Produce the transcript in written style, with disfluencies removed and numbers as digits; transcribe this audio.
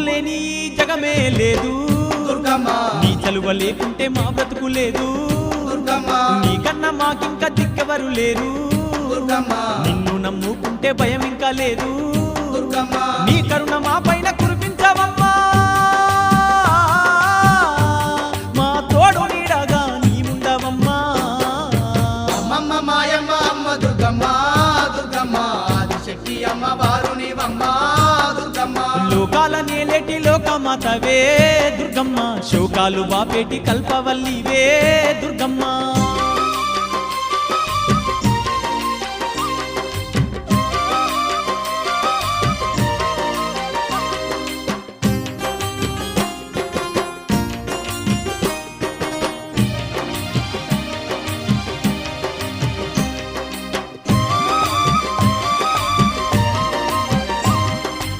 లేని జగమే లేదు దుర్గమ్మ నీ చలువ లేకుంటే మా బ్రతుకు లేదు దుర్గమ్మ నీకన్నా మాకింకా దిక్కెవరు లేరు దుర్గమ్మ నిన్ను నమ్ముకుంటే భయం ఇంకా లేదు దుర్గమ్మ నీ కరుణ మా పైన కురిపించవమ్మా మా తోడు నీడగా నీవుండవమ్మా అమ్మమ్మ మాయమ్మ అమ్మ దుర్గమ్మ దుర్గమ్మ ఆదిశక్తి అమ్మ వారు నీవమ్మ దుర్గమ్మ లోకాల నేలేటి లోకమాతవే దుర్గమ్మ శోకాలు బాపేటి కల్పవల్లివే దుర్గమ్మ